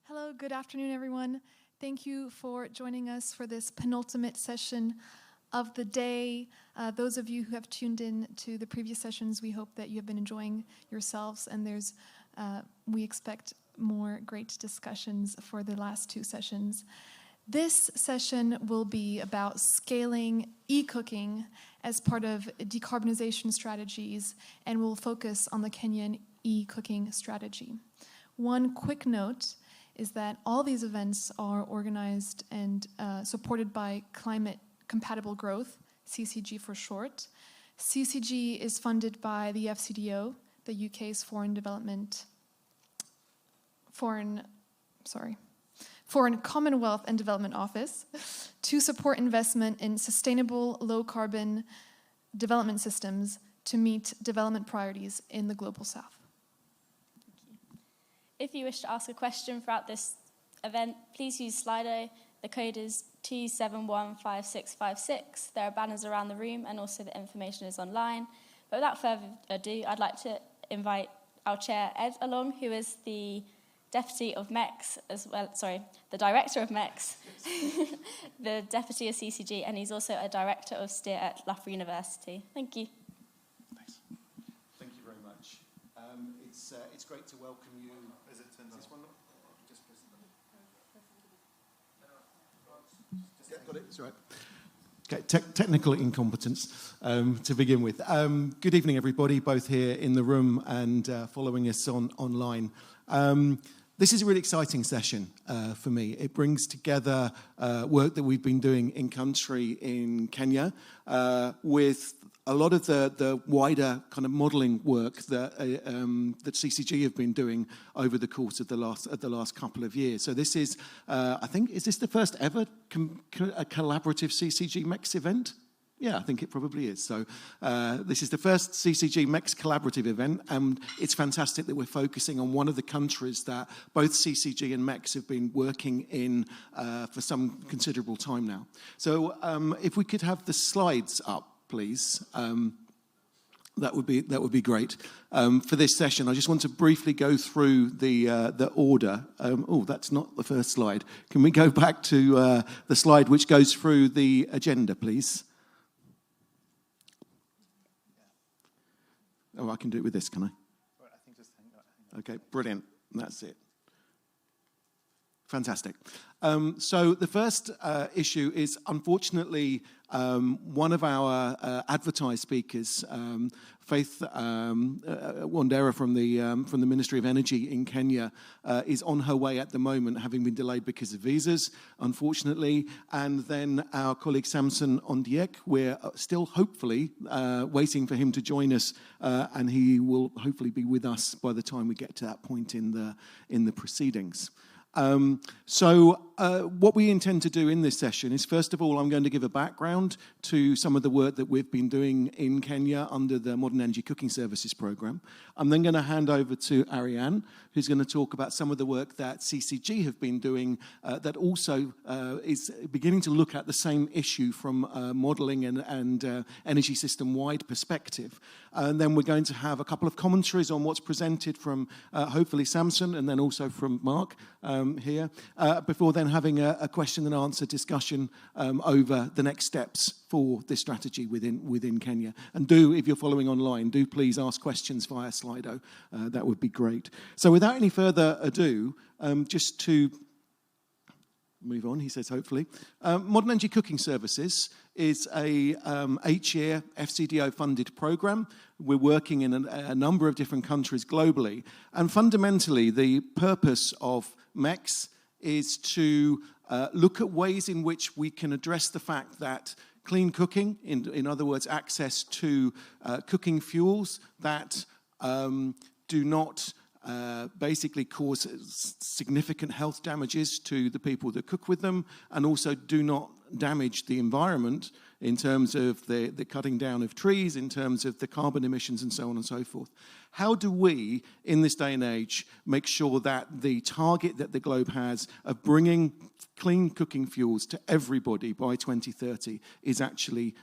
Hello, good afternoon, everyone. Thank you for joining us for this penultimate session of the day. Those of you who have tuned in to the previous sessions, we hope that you have been enjoying yourselves, and we expect more great discussions for the last two sessions. This session will be about scaling eCooking as part of decarbonization strategies, and will focus on the Kenyan eCooking strategy. One quick note is that all these events are organized and supported by Climate Compatible Growth, CCG for short. CCG is funded by the FCDO, the UK's Foreign Commonwealth and Development Office, to support investment in sustainable low-carbon development systems to meet development priorities in the Global South. If you wish to ask a question throughout this event, please use Slido. The code is 2715656. There are banners around the room, and also the information is online. But without further ado, I'd like to invite our chair, Ed, along, who is the Deputy of MECS, the Director of MECS, the Deputy of CCG, and he's also a Director of STEER at Loughborough University. Thank you. Thanks. Thank you very much. It's great to welcome you. Is it turned on? Is this one on? Just press it. Got it. It's all right. Okay, technical incompetence to begin with. Good evening, everybody, both here in the room and following us online. This is a really exciting session for me. It brings together work that we've been doing in country in Kenya with a lot of the wider kind of modelling work that CCG have been doing over the course of the last couple of years. So this is, I think, is this the first ever a collaborative CCG MECS event? Yeah, I think it probably is. So this is the first CCG MECS collaborative event, and it's fantastic that we're focusing on one of the countries that both CCG and MECS have been working in for some considerable time now. So if we could have the slides up, please. That would be great. For this session, I just want to briefly go through the order. That's not the first slide. Can we go back to the slide which goes through the agenda, please? Oh, I can do it with this, can I? Well, I think just hang on. Okay, brilliant. That's it. Fantastic. So the first issue is, unfortunately, one of our advertised speakers, Faith Wandera from the Ministry of Energy in Kenya, is on her way at the moment, having been delayed because of visas, unfortunately. And then our colleague Samson Ondiek, we're still hopefully waiting for him to join us, and he will hopefully be with us by the time we get to that point in the proceedings. So what we intend to do in this session is, first of all, I'm going to give a background to some of the work that we've been doing in Kenya under the Modern Energy Cooking Services Programme. I'm then going to hand over to Ariane, who's going to talk about some of the work that CCG have been doing that also is beginning to look at the same issue from modelling and energy system-wide perspective. And then we're going to have a couple of commentaries on what's presented from hopefully Samson, and then also from Mark here, before then having a question and answer discussion over the next steps for this strategy within Kenya. And if you're following online, do please ask questions via Slido. That would be great. So without any further ado, just to move on, he says hopefully. Modern Energy Cooking Services is a 8-year FCDO-funded program. We're working in a number of different countries globally. And fundamentally, the purpose of MECS is to look at ways in which we can address the fact that clean cooking, in other words, access to cooking fuels that do not basically cause significant health damages to the people that cook with them, and also do not damage the environment in terms of the cutting down of trees, in terms of the carbon emissions, and so on and so forth. How do we, in this day and age, make sure that the target that the globe has of bringing clean cooking fuels to everybody by 2030 is actually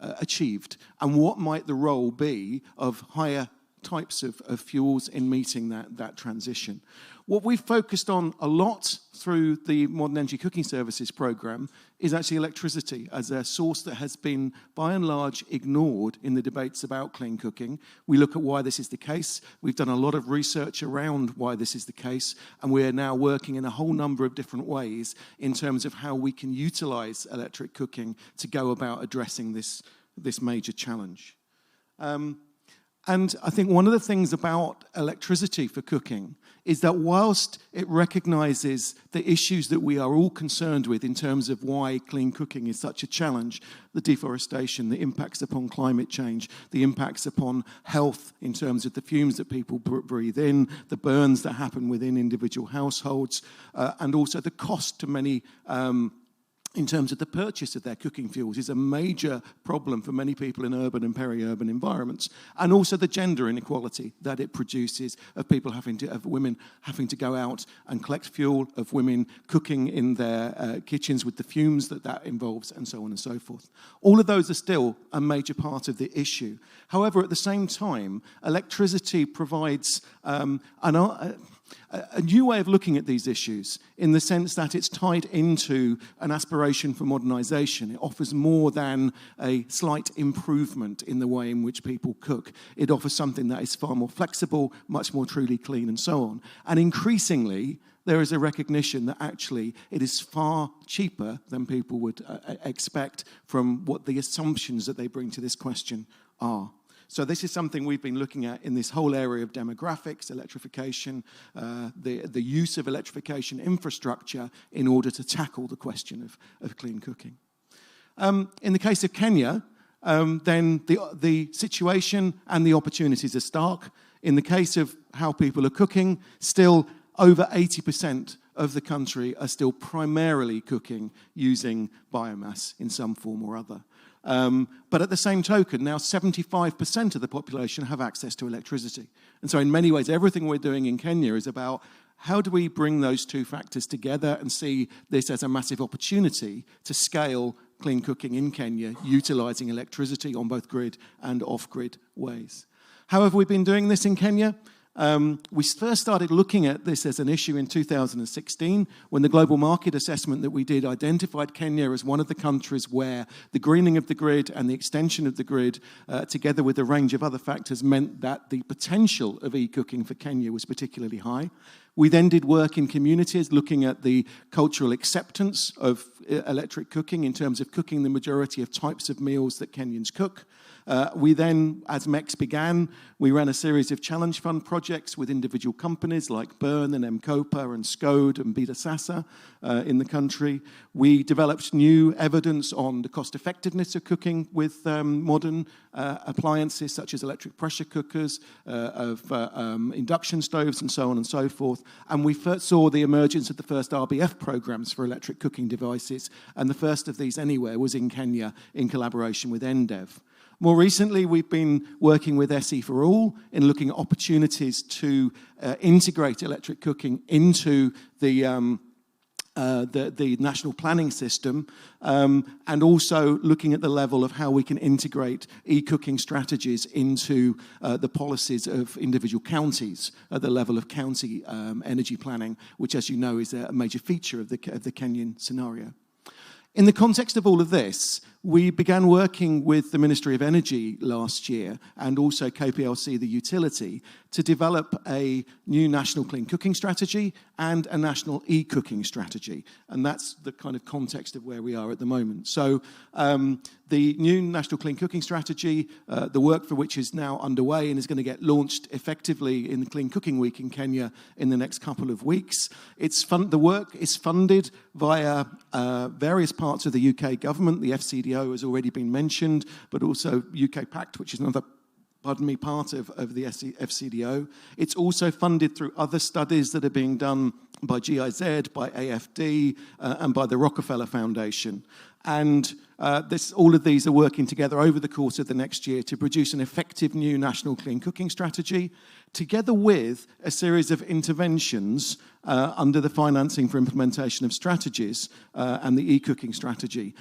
achieved? And what might the role be of higher types of fuels in meeting that transition. What we've focused on a lot through the Modern Energy Cooking Services program is actually electricity as a source that has been, by and large, ignored in the debates about clean cooking. We look at why this is the case. We've done a lot of research around why this is the case, and we're now working in a whole number of different ways in terms of how we can utilize electric cooking to go about addressing this major challenge. And I think one of the things about electricity for cooking is that whilst it recognizes the issues that we are all concerned with in terms of why clean cooking is such a challenge, the deforestation, the impacts upon climate change, the impacts upon health in terms of the fumes that people breathe in, the burns that happen within individual households, and also the cost to many in terms of the purchase of their cooking fuels is a major problem for many people in urban and peri-urban environments, and also the gender inequality that it produces of women having to go out and collect fuel, of women cooking in their kitchens with the fumes that involves, and so on and so forth. All of those are still a major part of the issue. However, at the same time, electricity provides a new way of looking at these issues in the sense that it's tied into an aspiration for modernisation. It offers more than a slight improvement in the way in which people cook. It offers something that is far more flexible, much more truly clean, and so on. And increasingly, there is a recognition that actually it is far cheaper than people would expect from what the assumptions that they bring to this question are. So this is something we've been looking at in this whole area of demographics, electrification, the use of electrification infrastructure in order to tackle the question of clean cooking. In the case of Kenya, then the situation and the opportunities are stark. In the case of how people are cooking, still over 80% of the country are still primarily cooking using biomass in some form or other. But at the same token, now 75% of the population have access to electricity. And so in many ways, everything we're doing in Kenya is about how do we bring those two factors together and see this as a massive opportunity to scale clean cooking in Kenya, utilizing electricity on both grid and off-grid ways. How have we been doing this in Kenya? We first started looking at this as an issue in 2016 when the global market assessment that we did identified Kenya as one of the countries where the greening of the grid and the extension of the grid, together with a range of other factors, meant that the potential of e-cooking for Kenya was particularly high. We then did work in communities looking at the cultural acceptance of electric cooking in terms of cooking the majority of types of meals that Kenyans cook. We then, as MECS began, we ran a series of challenge fund projects with individual companies like Burn and Mcopa and Scode and Bida Sasa in the country. We developed new evidence on the cost effectiveness of cooking with modern appliances such as electric pressure cookers, of induction stoves and so on and so forth. And we first saw the emergence of the first RBF programs for electric cooking devices, and the first of these anywhere was in Kenya in collaboration with NDEV. More recently, we've been working with SE for All in looking at opportunities to integrate electric cooking into the national planning system, and also looking at the level of how we can integrate e-cooking strategies into the policies of individual counties at the level of county energy planning, which, as you know, is a major feature of the Kenyan scenario. In the context of all of this, we began working with the Ministry of Energy last year and also KPLC, the utility, to develop a new national clean cooking strategy and a national e-cooking strategy. And that's the kind of context of where we are at the moment. So the new national clean cooking strategy, the work for which is now underway and is going to get launched effectively in the Clean Cooking Week in Kenya in the next couple of weeks. The work is funded via various parts of the UK government. The FCDO has already been mentioned, but also UK Pact, which is another part of the FCDO. It's also funded through other studies that are being done by GIZ, by AFD, and by the Rockefeller Foundation. And all of these are working together over the course of the next year to produce an effective new national clean cooking strategy, together with a series of interventions under the Financing for Implementation of Strategies and the eCooking strategy,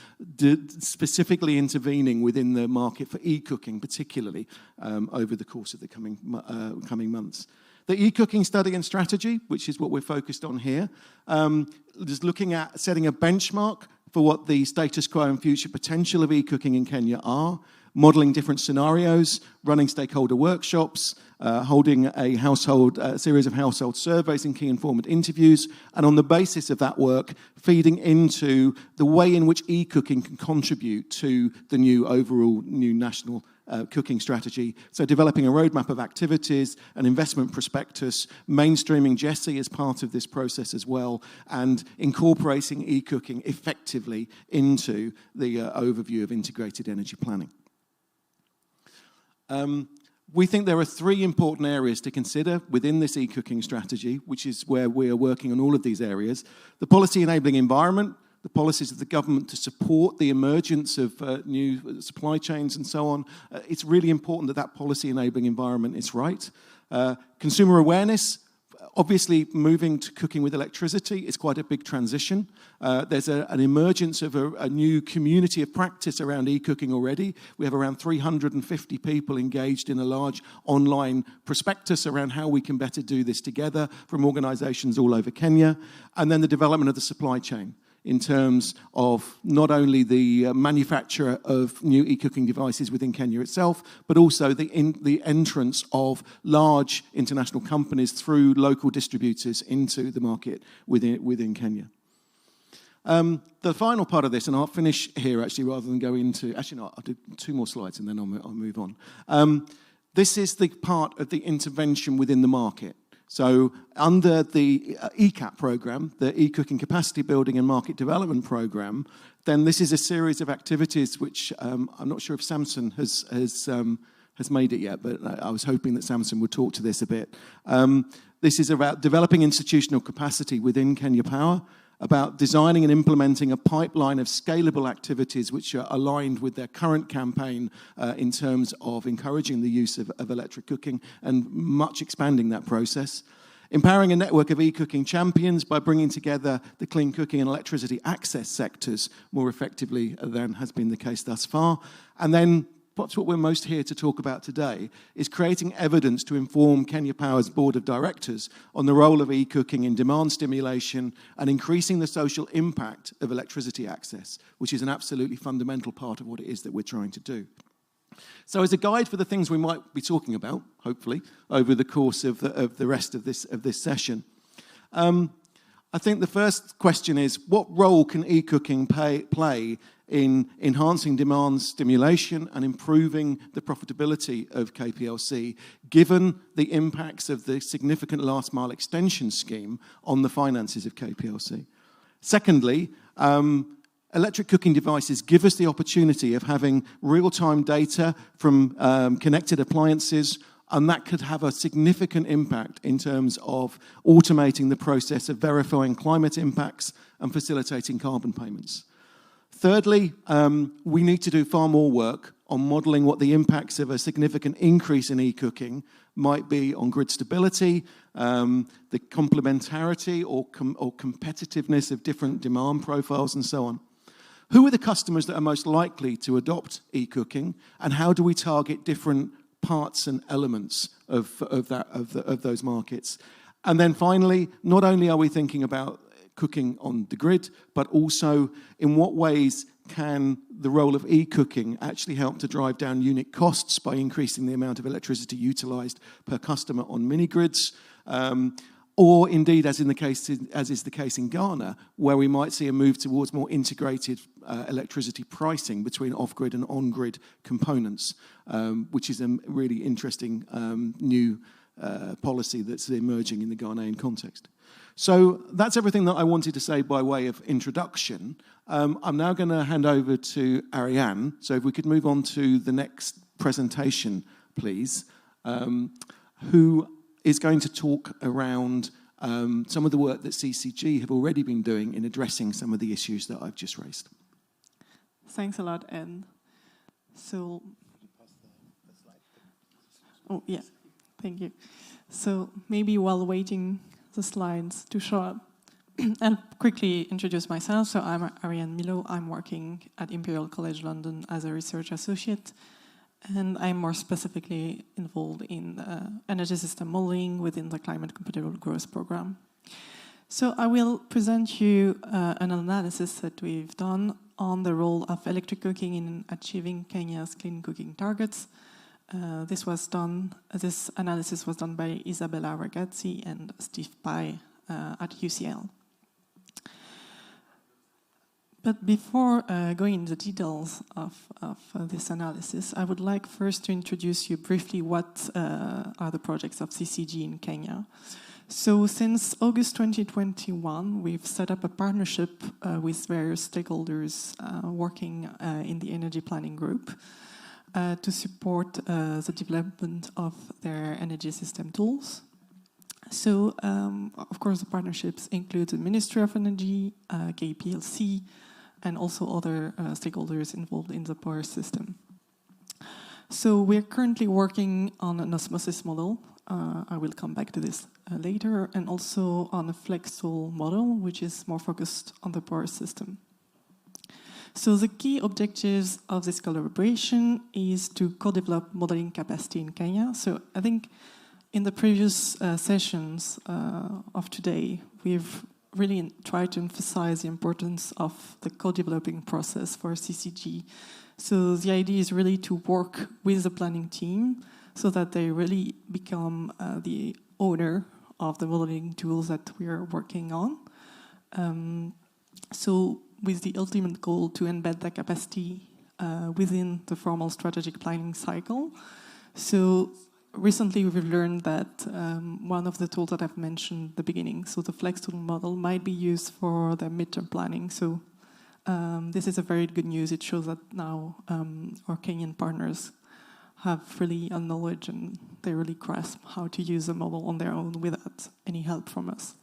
specifically intervening within the market for eCooking, particularly over the course of the coming months. The eCooking study and strategy, which is what we're focused on here, is looking at setting a benchmark for what the status quo and future potential of eCooking in Kenya are, modelling different scenarios, running stakeholder workshops, holding a series of household surveys and key informant interviews, and on the basis of that work, feeding into the way in which eCooking can contribute to the overall new national cooking strategy. So developing a roadmap of activities, an investment prospectus, mainstreaming Jesse as part of this process as well, and incorporating eCooking effectively into the overview of integrated energy planning. We think there are three important areas to consider within this eCooking strategy, which is where we are working on all of these areas. The policy enabling environment, the policies of the government to support the emergence of new supply chains and so on. It's really important that that policy enabling environment is right. Consumer awareness, obviously moving to cooking with electricity is quite a big transition. There's an emergence of a new community of practice around eCooking already. We have around 350 people engaged in a large online prospectus around how we can better do this together from organisations all over Kenya. And then the development of the supply chain, in terms of not only the manufacture of new eCooking devices within Kenya itself, but also the entrance of large international companies through local distributors into the market within Kenya. The final part of this, and I'll finish here actually rather than go into, actually no, I'll do 2 more slides and then I'll move on. This is the part of the intervention within the market. So under the ECAP program, the eCooking Capacity Building and Market Development program, then this is a series of activities which I'm not sure if Samson has made it yet, but I was hoping that Samson would talk to this a bit. This is about developing institutional capacity within Kenya Power, about designing and implementing a pipeline of scalable activities which are aligned with their current campaign in terms of encouraging the use of electric cooking and much expanding that process. Empowering a network of eCooking champions by bringing together the clean cooking and electricity access sectors more effectively than has been the case thus far. And then perhaps what we're most here to talk about today is creating evidence to inform Kenya Power's Board of Directors on the role of eCooking in demand stimulation and increasing the social impact of electricity access, which is an absolutely fundamental part of what it is that we're trying to do. So as a guide for the things we might be talking about, hopefully, over the course of the rest of this session, I think the first question is, what role can eCooking play in enhancing demand stimulation and improving the profitability of KPLC, given the impacts of the significant last mile extension scheme on the finances of KPLC? Secondly, electric cooking devices give us the opportunity of having real-time data from connected appliances, and that could have a significant impact in terms of automating the process of verifying climate impacts and facilitating carbon payments. Thirdly, we need to do far more work on modelling what the impacts of a significant increase in eCooking might be on grid stability, the complementarity or competitiveness of different demand profiles and so on. Who are the customers that are most likely to adopt eCooking, and how do we target different parts and elements of those markets? And then finally, not only are we thinking about cooking on the grid, but also in what ways can the role of eCooking actually help to drive down unit costs by increasing the amount of electricity utilised per customer on mini-grids, or indeed, as is the case in Ghana, where we might see a move towards more integrated electricity pricing between off-grid and on-grid components, which is a really interesting new policy that's emerging in the Ghanaian context. So that's everything that I wanted to say by way of introduction. I'm now going to hand over to Ariane. So if we could move on to the next presentation, please, who is going to talk around some of the work that CCG have already been doing in addressing some of the issues that I've just raised. Thanks a lot, Ed. So, oh yeah, thank you. So maybe while waiting the slides to show up, and quickly introduce myself. So I'm Ariane Milo. I'm working at Imperial College London as a research associate, and I'm more specifically involved in energy system modeling within the Climate Compatible Growth Program. So I will present you an analysis that we've done on the role of electric cooking in achieving Kenya's clean cooking targets. This analysis was done by Isabella Ragazzi and Steve Pye at UCL. But before going into the details of this analysis, I would like first to introduce you briefly what are the projects of CCG in Kenya. So since August 2021, we've set up a partnership with various stakeholders working in the energy planning group to support the development of their energy system tools. So, of course, the partnerships include the Ministry of Energy, KPLC, and also other stakeholders involved in the power system. So we're currently working on an osmosis model. I will come back to this later, and also on a flex tool model, which is more focused on the power system. So the key objectives of this collaboration is to co-develop modeling capacity in Kenya. So I think in the previous sessions of today, we've really tried to emphasize the importance of the co-developing process for CCG. So the idea is really to work with the planning team so that they really become the owner of the modeling tools that we are working on. So with the ultimate goal to embed that capacity within the formal strategic planning cycle. So recently we've learned that one of the tools that I've mentioned at the beginning, so the flex tool model, might be used for the midterm planning. So this is a very good news. It shows that now our Kenyan partners have really a knowledge and they really grasp how to use the model on their own without any help from us.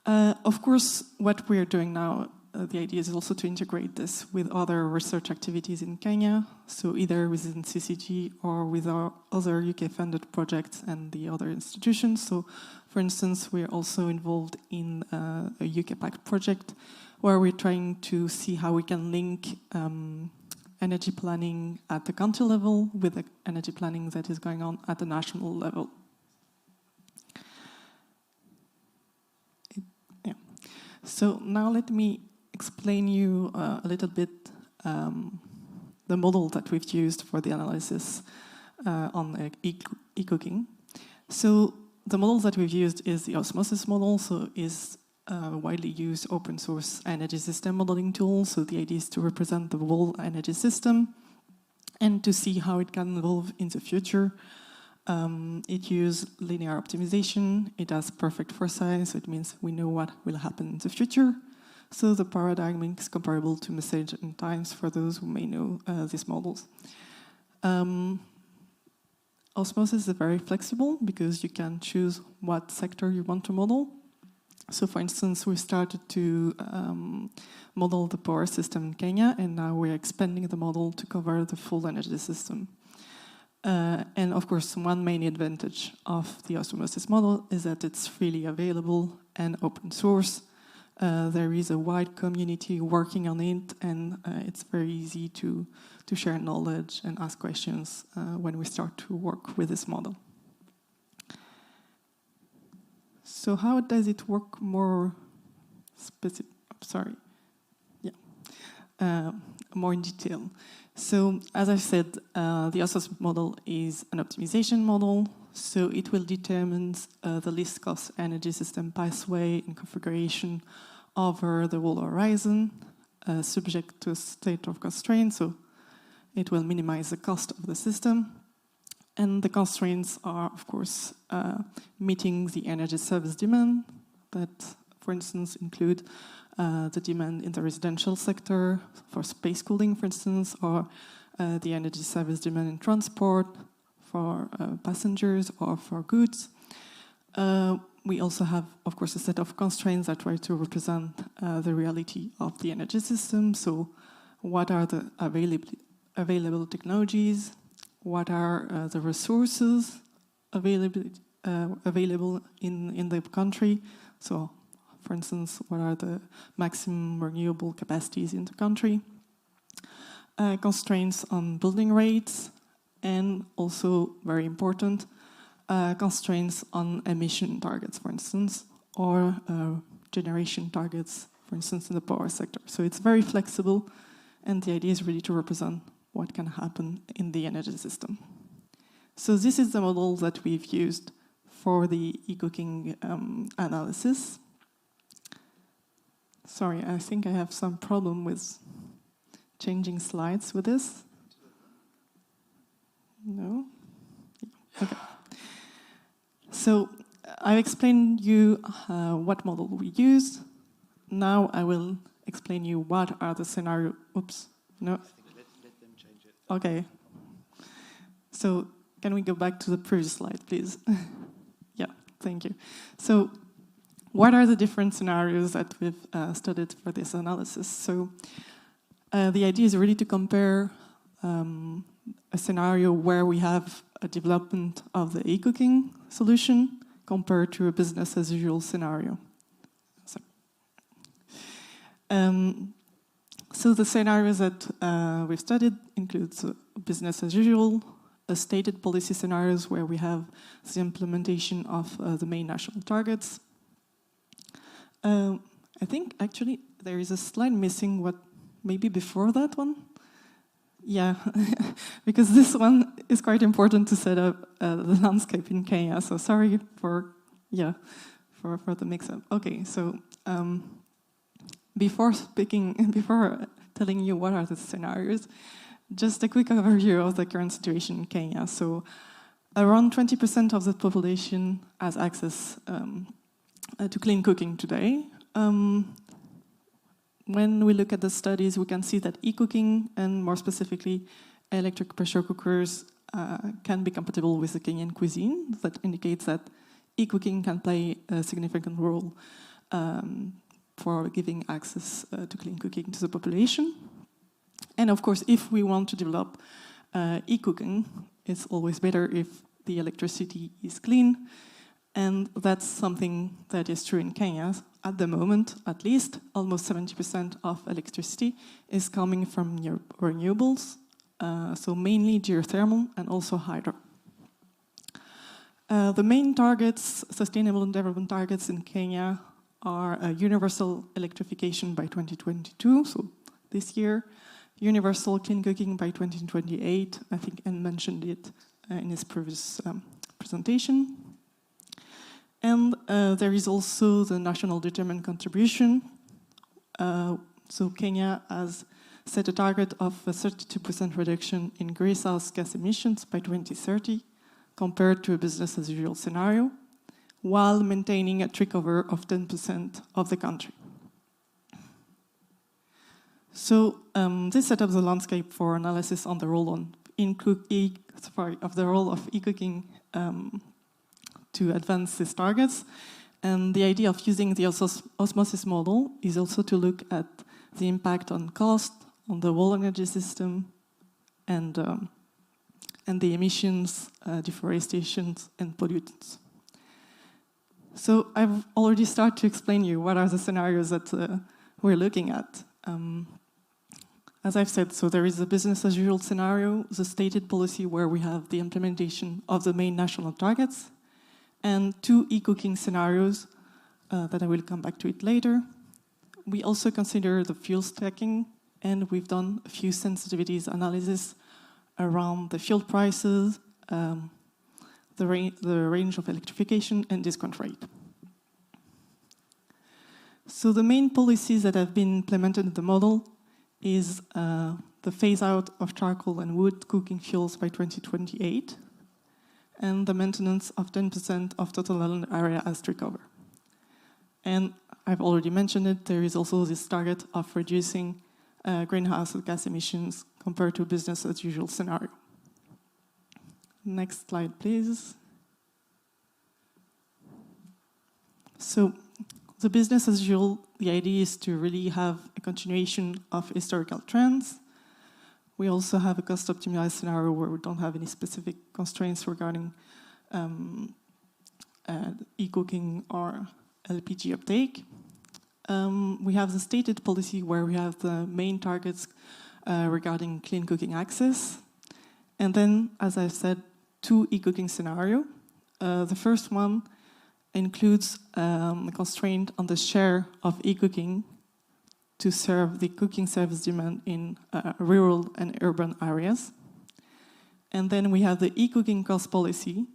Of course, what we're doing now, the idea is also to integrate this with other research activities in Kenya, so either within CCG or with our other UK-funded projects and the other institutions. So, for instance, we're also involved in a UK-backed project where we're trying to see how we can link energy planning at the country level with the energy planning that is going on at the national level. So now let me explain you a little bit the model that we've used for the analysis on eCooking. So the model that we've used is the osmosis model, so is a widely used open source energy system modeling tool. So the idea is to represent the whole energy system and to see how it can evolve in the future. It uses linear optimization. It has perfect foresight, so it means we know what will happen in the future. So the paradigm is comparable to message and times for those who may know these models. Osmosis is very flexible because you can choose what sector you want to model. So for instance, we started to model the power system in Kenya, and now we're expanding the model to cover the full energy system. And of course, one main advantage of the osmosis model is that it's freely available and open source. There is a wide community working on it, and it's very easy to share knowledge and ask questions when we start to work with this model. So how does it work more specific? Sorry. Yeah. More in detail. So, as I said, the osmosis model is an optimization model. So it will determine the least cost energy system pathway and configuration over the whole horizon, subject to a state of constraint. So it will minimize the cost of the system. And the constraints are, of course, meeting the energy service demand that, for instance, include the demand in the residential sector for space cooling, for instance, or the energy service demand in transport for passengers or for goods. We also have, of course, a set of constraints that try to represent the reality of the energy system. So what are the available technologies, what are the resources available in the country. So, for instance, what are the maximum renewable capacities in the country, constraints on building rates, and also, very important, constraints on emission targets, for instance, or generation targets, for instance, in the power sector. So it's very flexible, and the idea is really to represent what can happen in the energy system. So this is the model that we've used for the eCooking analysis. Sorry, I think I have some problem with changing slides with this. No? Okay. So I explained you what model we use. Now I will explain you what are the scenario. Oops. No. Let them change it. Okay. So can we go back to the previous slide, please? Yeah, thank you. So what are the different scenarios that we've studied for this analysis? So the idea is really to compare a scenario where we have a development of the eCooking solution compared to a business as usual scenario. So the scenarios that we've studied includes business as usual, stated policy scenarios where we have the implementation of the main national targets. I think actually there is a slide missing, what maybe before that one? Yeah, because this one is quite important to set up the landscape in Kenya. So sorry for the mix-up. Okay, so before telling you what are the scenarios, just a quick overview of the current situation in Kenya. So around 20% of the population has access to clean cooking today. When we look at the studies, we can see that eCooking, and more specifically electric pressure cookers, can be compatible with the Kenyan cuisine. That indicates that eCooking can play a significant role for giving access to clean cooking to the population. And of course, if we want to develop eCooking, it's always better if the electricity is clean. And that's something that is true in Kenya. At the moment, at least, almost 70% of electricity is coming from renewables, so mainly geothermal and also hydro. The main targets, sustainable development targets in Kenya, are universal electrification by 2022, so this year, universal clean cooking by 2028. I think Anne mentioned it in his previous presentation. And there is also the national determined contribution. So Kenya has set a target of a 32% reduction in greenhouse gas emissions by 2030 compared to a business as usual scenario, while maintaining a takeover of 10% of the country. So this set up the landscape for analysis on the role of eCooking to advance these targets. And the idea of using the osmosis model is also to look at the impact on cost, on the whole energy system, and the emissions, deforestation, and pollutants. So I've already started to explain you what are the scenarios that we're looking at. As I've said, so there is a business as usual scenario, the stated policy where we have the implementation of the main national targets, and two eCooking scenarios that I will come back to it later. We also consider the fuel stacking, and we've done a few sensitivities analysis around the fuel prices, the range of electrification, and discount rate. So the main policies that have been implemented in the model is the phase out of charcoal and wood cooking fuels by 2028, and the maintenance of 10% of total land area as recovered. And I've already mentioned it, there is also this target of reducing greenhouse gas emissions compared to a business as usual scenario. Next slide, please. So the business as usual the idea is to really have a continuation of historical trends. We also have a cost-optimized scenario where we don't have any specific constraints regarding eCooking or LPG uptake. We have the stated policy where we have the main targets regarding clean cooking access. And then, as I said, 2 eCooking scenarios. The first one includes a constraint on the share of eCooking to serve the cooking service demand in rural and urban areas. And then we have the eCooking cost policy,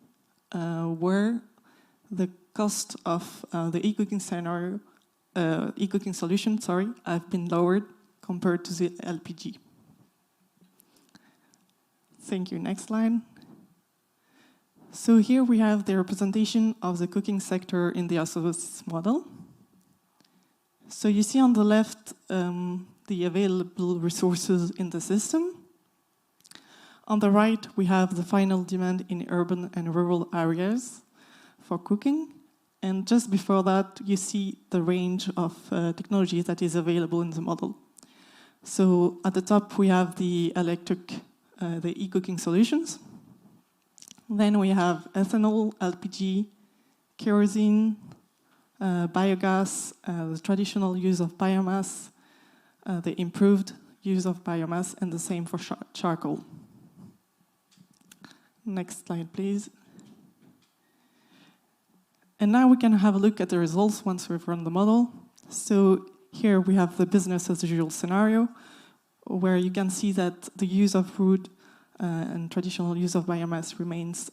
where the cost of the eCooking scenario, eCooking solution, have been lowered compared to the LPG. Thank you. Next slide. So here we have the representation of the cooking sector in the osmosis model. So you see on the left the available resources in the system. On the right, we have the final demand in urban and rural areas for cooking. And just before that, you see the range of technologies that is available in the model. So at the top, we have the eCooking solutions. Then we have ethanol, LPG, kerosene, biogas, the traditional use of biomass, the improved use of biomass, and the same for charcoal. Next slide, please. And now we can have a look at the results once we've run the model. So here we have the business as usual scenario, where you can see that the use of wood and traditional use of biomass remains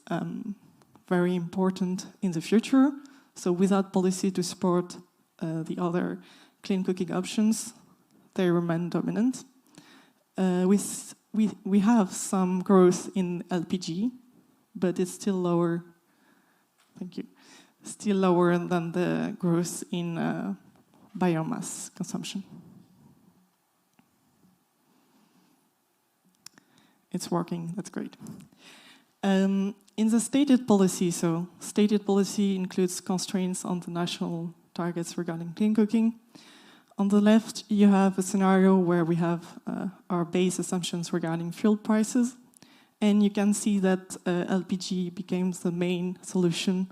very important in the future. So without policy to support the other clean cooking options, they remain dominant. We have some growth in LPG, but it's still lower. Thank you. Still lower than the growth in biomass consumption. It's working, that's great. In the stated policy, so stated policy includes constraints on the national targets regarding clean cooking. On the left, you have a scenario where we have our base assumptions regarding fuel prices. And you can see that LPG becomes the main solution,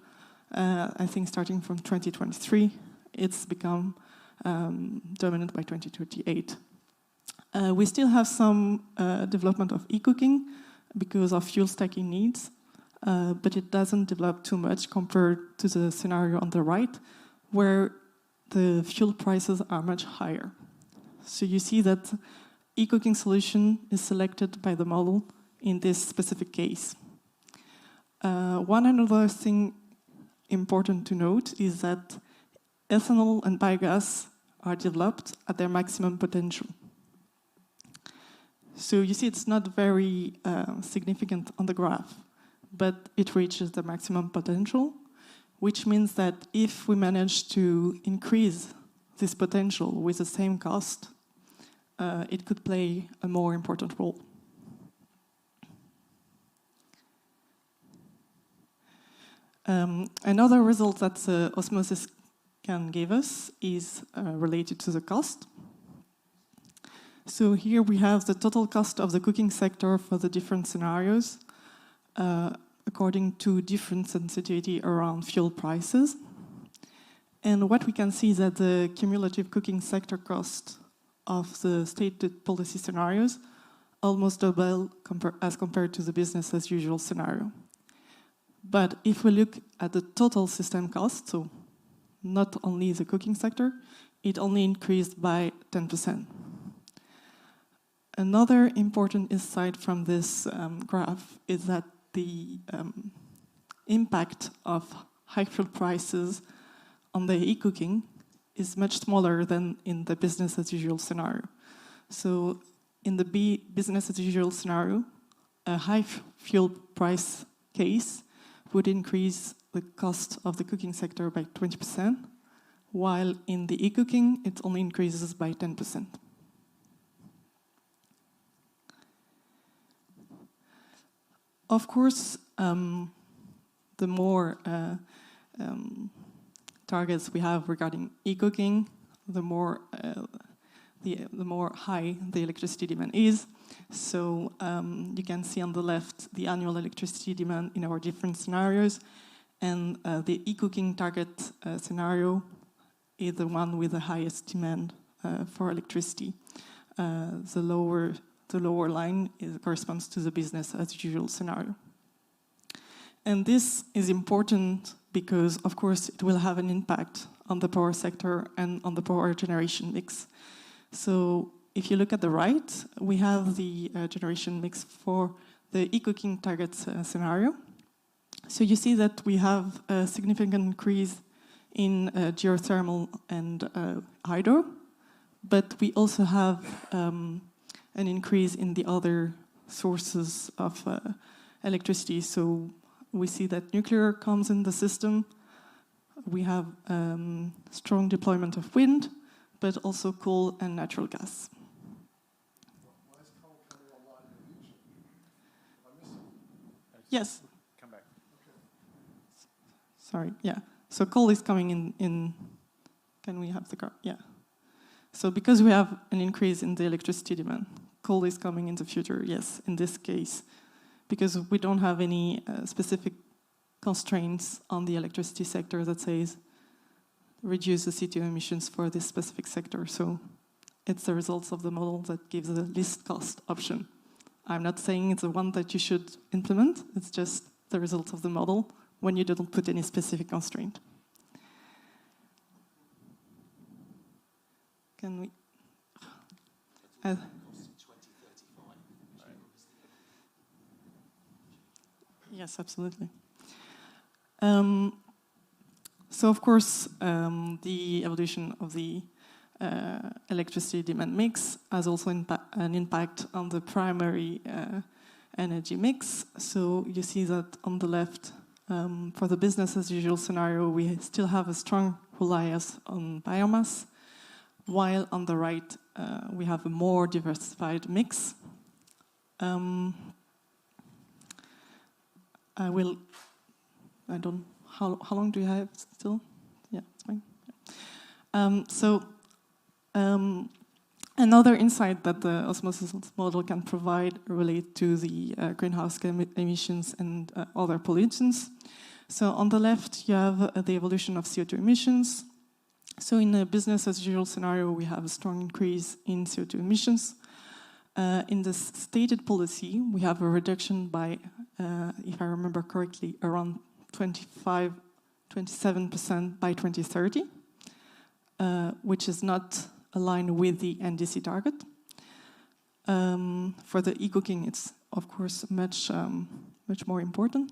I think starting from 2023. It's become dominant by 2028. We still have some development of eCooking because of fuel stacking needs, but it doesn't develop too much compared to the scenario on the right, where the fuel prices are much higher. So you see that eCooking solution is selected by the model in this specific case. One another thing important to note is that ethanol and biogas are developed at their maximum potential. So you see it's not very significant on the graph, but it reaches the maximum potential, which means that if we manage to increase this potential with the same cost, it could play a more important role. Another result that osmosis can give us is related to the cost. So here we have the total cost of the cooking sector for the different scenarios according to different sensitivity around fuel prices. And what we can see is that the cumulative cooking sector cost of the stated policy scenarios almost double as compared to the business as usual scenario. But if we look at the total system cost, so not only the cooking sector, it only increased by 10%. Another important insight from this graph is that the impact of high fuel prices on the eCooking is much smaller than in the business as usual scenario. So in the business as usual scenario, a high fuel price case would increase the cost of the cooking sector by 20%, while in the eCooking, it only increases by 10%. Of course, the more targets we have regarding eCooking, the more high the electricity demand is. So you can see on the left the annual electricity demand in our different scenarios, and the eCooking target scenario is the one with the highest demand for electricity. The lower line corresponds to the business as usual scenario. And this is important because, of course, it will have an impact on the power sector and on the power generation mix. So if you look at the right, we have the generation mix for the eCooking target scenario. So you see that we have a significant increase in geothermal and hydro, but we also have an increase in the other sources of electricity. So we see that nuclear comes in the system. We have strong deployment of wind, but also coal and natural gas. Why is coal coming online in the future? I missed it. Yes. Come back. Okay. Sorry, yeah. So coal is coming in. Can we have the car? Yeah. So because we have an increase in the electricity demand, coal is coming in the future, yes, in this case, because we don't have any specific constraints on the electricity sector that says reduce the CO2 emissions for this specific sector. So it's the results of the model that gives the least cost option. I'm not saying it's the one that you should implement, it's just the result of the model when you don't put any specific constraint. Can we? Yes, absolutely. So, of course, the evolution of the electricity demand mix has also an impact on the primary energy mix. So you see that on the left, for the business as usual scenario, we still have a strong reliance on biomass, while on the right, we have a more diversified mix. How long do you have still? Yeah, it's fine. Another insight that the osmosis model can provide relate to the greenhouse emissions and other pollutants. So on the left, you have the evolution of CO2 emissions. So in a business as usual scenario, we have a strong increase in CO2 emissions. In the stated policy, we have a reduction by, if I remember correctly, around 27% by 2030, which is not aligned with the NDC target. For the eCooking, it's of course much more important.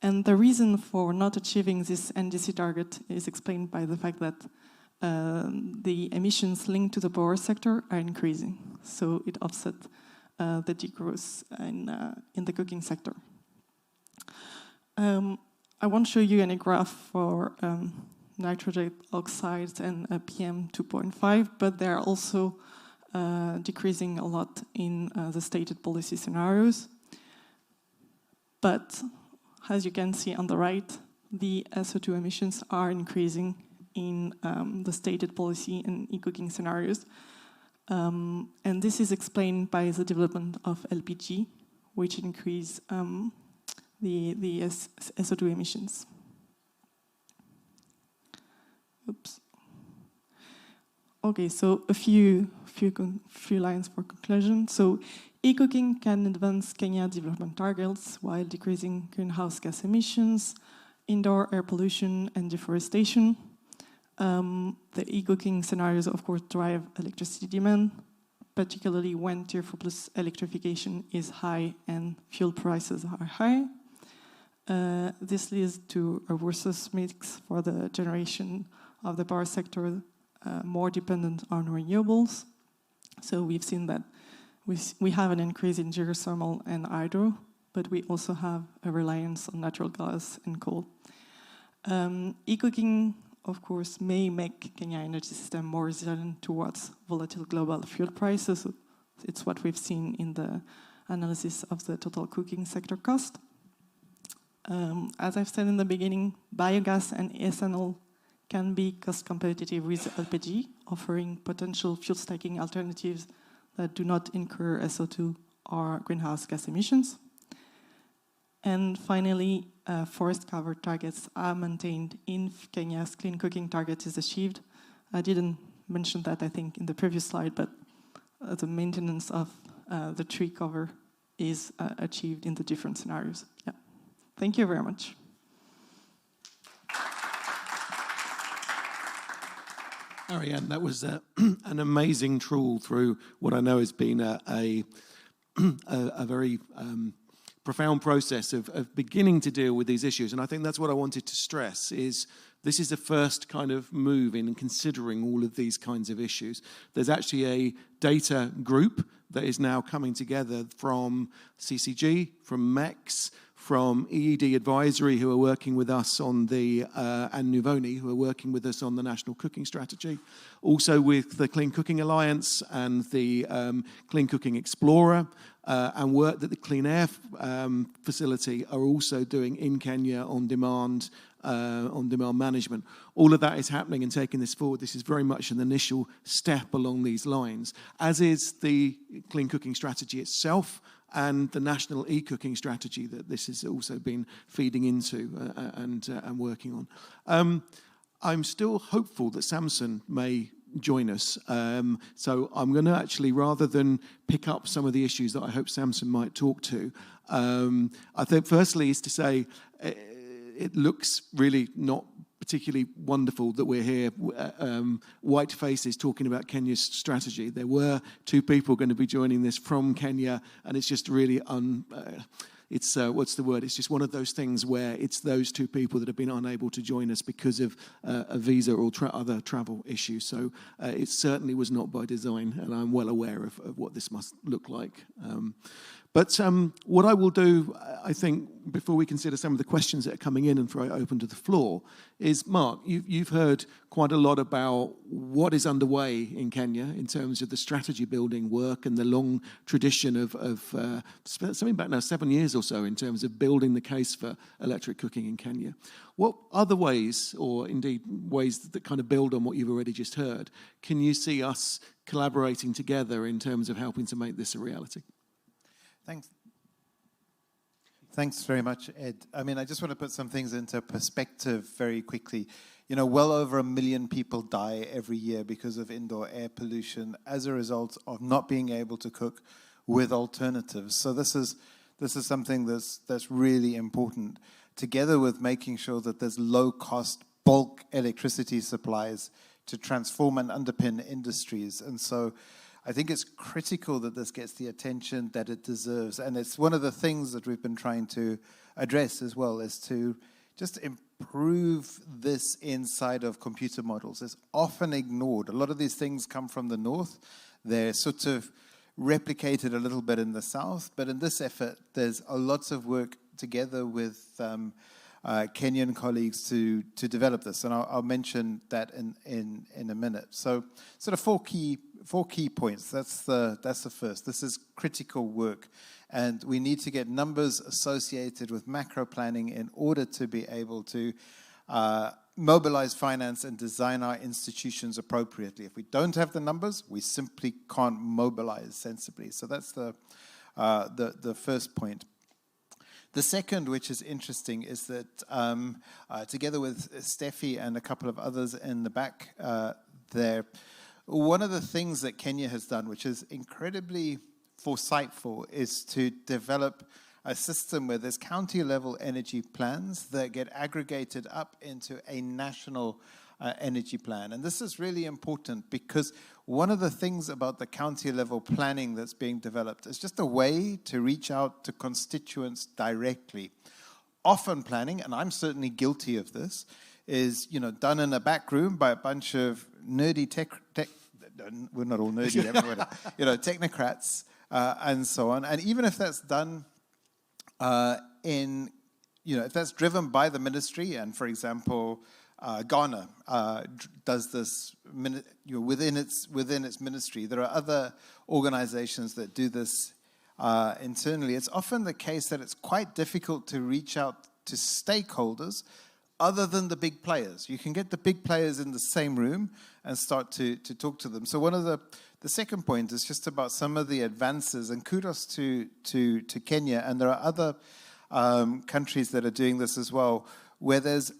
And the reason for not achieving this NDC target is explained by the fact that the emissions linked to the power sector are increasing. So it offsets the degrowth in the cooking sector. I won't show you any graph for nitrogen oxides and PM 2.5, but they're also decreasing a lot in the stated policy scenarios. But as you can see on the right, the SO2 emissions are increasing in the stated policy and eCooking scenarios. And this is explained by the development of LPG, which increase the SO2 emissions. Oops. Okay, so a few lines for conclusion. So eCooking can advance Kenya development targets while decreasing greenhouse gas emissions, indoor air pollution, and deforestation. The eCooking scenarios, of course, drive electricity demand, particularly when Tier 4 plus electrification is high and fuel prices are high. This leads to a worse mix for the generation of the power sector, more dependent on renewables. So we've seen that we have an increase in geothermal and hydro, but we also have a reliance on natural gas and coal. eCooking, of course, may make Kenya energy system more resilient towards volatile global fuel prices. It's what we've seen in the analysis of the total cooking sector cost. As I've said in the beginning, biogas and ethanol can be cost competitive with LPG, offering potential fuel stacking alternatives that do not incur SO2 or greenhouse gas emissions. And finally, forest cover targets are maintained if Kenya's clean cooking target is achieved. I didn't mention that, I think, in the previous slide, but the maintenance of the tree cover is achieved in the different scenarios. Yeah. Thank you very much. Ariane, that was an amazing trawl through what I know has been a very profound process of beginning to deal with these issues. And I think that's what I wanted to stress is this is the first kind of move in considering all of these kinds of issues. There's actually a data group that is now coming together from CCG, from MECS, from EED Advisory, who are working with us on the, and Nuvoni, who are working with us on the National Cooking Strategy. Also with the Clean Cooking Alliance and the Clean Cooking Explorer, and work that the Clean Air Facility are also doing in Kenya on demand management. All of that is happening and taking this forward. This is very much an initial step along these lines, as is the Clean Cooking Strategy itself and the National eCooking Strategy that this has also been feeding into and working on. I'm still hopeful that Samson may join us. So I'm going to actually, rather than pick up some of the issues that I hope Samson might talk to, I think firstly is to say it looks really not particularly wonderful that we're here, white faces talking about Kenya's strategy. There were two people going to be joining this from Kenya, and it's just really it's what's the word? It's just one of those things where it's those two people that have been unable to join us because of a visa or other travel issues. So it certainly was not by design, and I'm well aware of what this must look like. But what I will do, I think, before we consider some of the questions that are coming in and throw it open to the floor, is, Mark, you've heard quite a lot about what is underway in Kenya in terms of the strategy building work and the long tradition of something back now 7 years or so in terms of building the case for electric cooking in Kenya. What other ways, or indeed ways that kind of build on what you've already just heard, can you see us collaborating together in terms of helping to make this a reality? Thanks very much, Ed. I mean, I just want to put some things into perspective very quickly. You know, well over 1 million people die every year because of indoor air pollution as a result of not being able to cook with alternatives. So this is something that's really important, together with making sure that there's low-cost bulk electricity supplies to transform and underpin industries. And so I think it's critical that this gets the attention that it deserves. And it's one of the things that we've been trying to address as well, is to just improve this inside of computer models. It's often ignored. A lot of these things come from the north. They're sort of replicated a little bit in the south. But in this effort, there's lots of work together with Kenyan colleagues to develop this. And I'll mention that in a minute. So sort of four key points. That's the first. This is critical work, and we need to get numbers associated with macro planning in order to be able to mobilize finance and design our institutions appropriately. If we don't have the numbers, we simply can't mobilize sensibly. So that's the first point. The second, which is interesting, is that together with Steffi and a couple of others in the back there, one of the things that Kenya has done, which is incredibly foresightful, is to develop a system where there's county-level energy plans that get aggregated up into a national energy plan. And this is really important because one of the things about the county-level planning that's being developed is just a way to reach out to constituents directly. Often planning, and I'm certainly guilty of this, is done in a back room by a bunch of nerdy we're not all nerdy, everyone, technocrats and so on. And even if that's done if that's driven by the ministry, and for example, Ghana does this within its ministry. There are other organizations that do this internally. It's often the case that it's quite difficult to reach out to stakeholders other than the big players. You can get the big players in the same room and start to talk to them. So one of the second point is just about some of the advances, and kudos to Kenya, and there are other countries that are doing this as well, where there's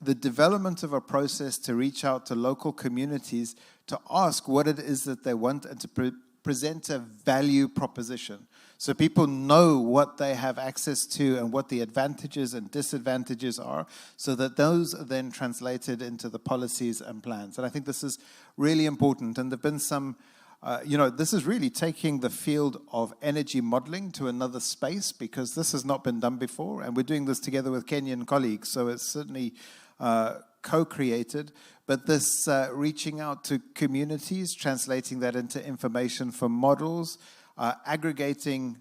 the development of a process to reach out to local communities to ask what it is that they want and to present a value proposition. So people know what they have access to and what the advantages and disadvantages are, so that those are then translated into the policies and plans. And I think this is really important. And there have been some, this is really taking the field of energy modeling to another space, because this has not been done before. And we're doing this together with Kenyan colleagues, so it's certainly co-created. But this reaching out to communities, translating that into information for models, aggregating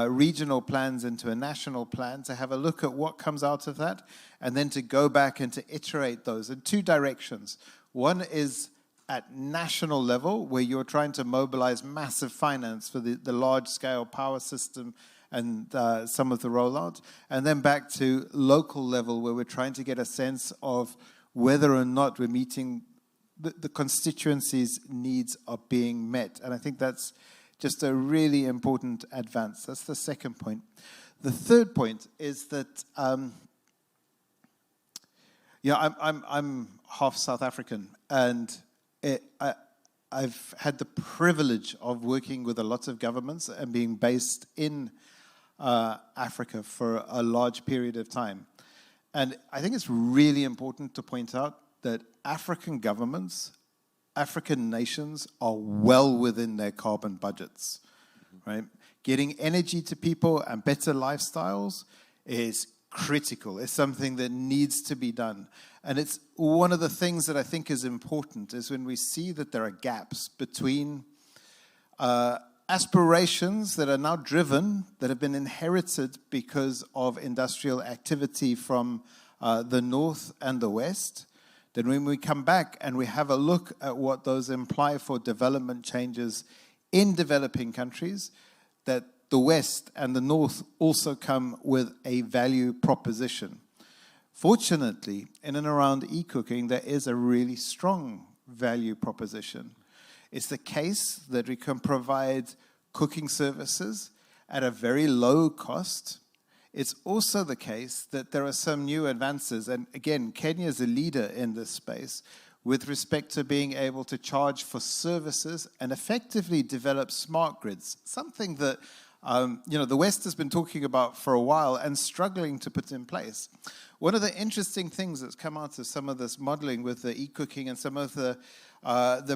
regional plans into a national plan, to have a look at what comes out of that, and then to go back and to iterate those in two directions. One is at national level, where you're trying to mobilize massive finance for the large-scale power system and some of the rollout, and then back to local level, where we're trying to get a sense of whether or not we're meeting the constituencies' needs are being met. And I think that's just a really important advance. That's the second point. The third point is that, I'm half South African, and I've had the privilege of working with a lot of governments and being based in Africa for a large period of time. And I think it's really important to point out that African governments, African nations are well within their carbon budgets, right? Getting energy to people and better lifestyles is critical. It's something that needs to be done. And it's one of the things that I think is important is when we see that there are gaps between aspirations that are now driven, that have been inherited because of industrial activity from the north and the west. Then when we come back and we have a look at what those imply for development changes in developing countries, that the West and the North also come with a value proposition. Fortunately, in and around eCooking, there is a really strong value proposition. It's the case that we can provide cooking services at a very low cost. It's also the case that there are some new advances, and again, Kenya is a leader in this space with respect to being able to charge for services and effectively develop smart grids, something that the West has been talking about for a while and struggling to put in place. One of the interesting things that's come out of some of this modeling with the eCooking and some of the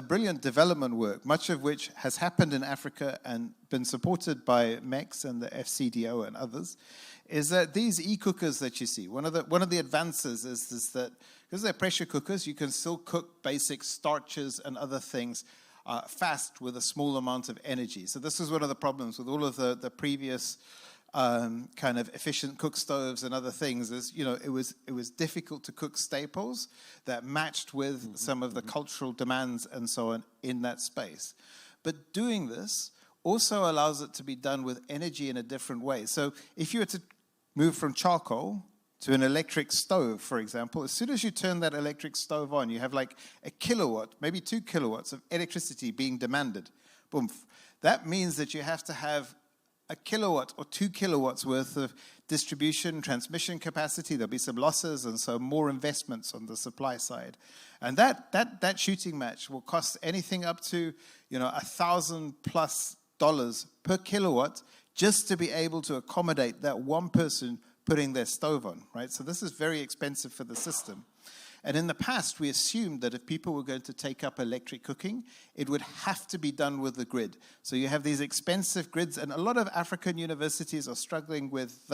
brilliant development work, much of which has happened in Africa and been supported by MECS and the FCDO and others, is that these e-cookers that you see, one of the advances is that because they're pressure cookers, you can still cook basic starches and other things fast with a small amount of energy. So this is one of the problems with all of the previous kind of efficient cook stoves and other things is, it was difficult to cook staples that matched with some of the cultural demands and so on in that space. But doing this also allows it to be done with energy in a different way. So if you were to move from charcoal to an electric stove, for example, as soon as you turn that electric stove on, you have like a kilowatt, maybe 2 kilowatts of electricity being demanded. Boom. That means that you have to have a kilowatt or 2 kilowatts worth of distribution, transmission capacity. There'll be some losses, and so more investments on the supply side. And that shooting match will cost anything up to $1,000+ per kilowatt just to be able to accommodate that one person putting their stove on, right? So this is very expensive for the system. And in the past, we assumed that if people were going to take up electric cooking, it would have to be done with the grid. So you have these expensive grids, and a lot of African universities are struggling with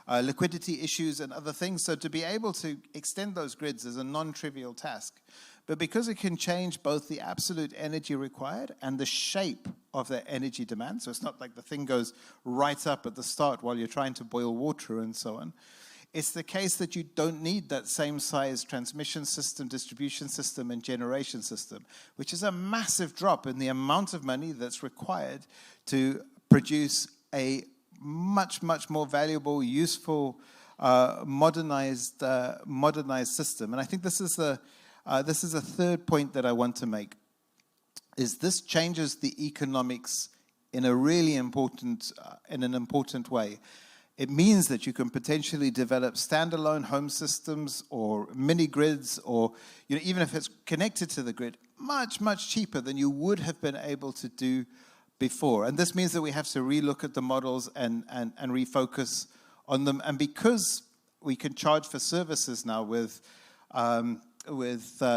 liquidity issues and other things. So to be able to extend those grids is a non-trivial task. But because it can change both the absolute energy required and the shape of the energy demand, so it's not like the thing goes right up at the start while you're trying to boil water and so on, it's the case that you don't need that same size transmission system, distribution system, and generation system, which is a massive drop in the amount of money that's required to produce a much, much more valuable, useful modernized system. And I think this is a third point that I want to make, is this changes the economics in a really important way. It means that you can potentially develop standalone home systems or mini grids, or even if it's connected to the grid, much, much cheaper than you would have been able to do before. And this means that we have to relook at the models and refocus on them. And because we can charge for services now with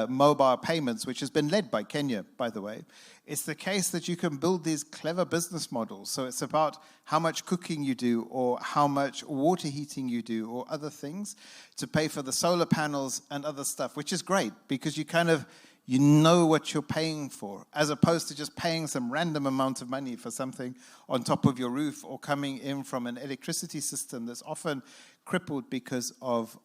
mobile payments, which has been led by Kenya, by the way, it's the case that you can build these clever business models. So it's about how much cooking you do, or how much water heating you do, or other things to pay for the solar panels and other stuff, which is great because you know what you're paying for, as opposed to just paying some random amount of money for something on top of your roof, or coming in from an electricity system that's often crippled because of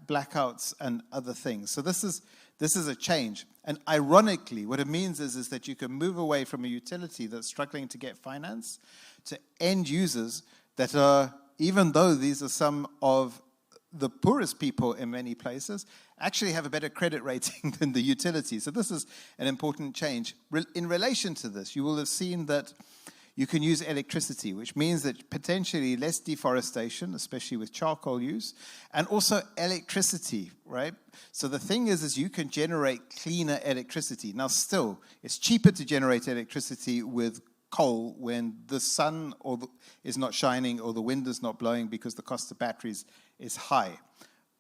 blackouts and other things. So this is a change. And ironically, what it means is that you can move away from a utility that's struggling to get finance to end users that are, even though these are some of the poorest people in many places, actually have a better credit rating than the utility. So this is an important change. In relation to this, you will have seen that you can use electricity, which means that potentially less deforestation, especially with charcoal use, and also electricity, right? So the thing is you can generate cleaner electricity. Now still, it's cheaper to generate electricity with coal when the sun is not shining or the wind is not blowing, because the cost of batteries is high.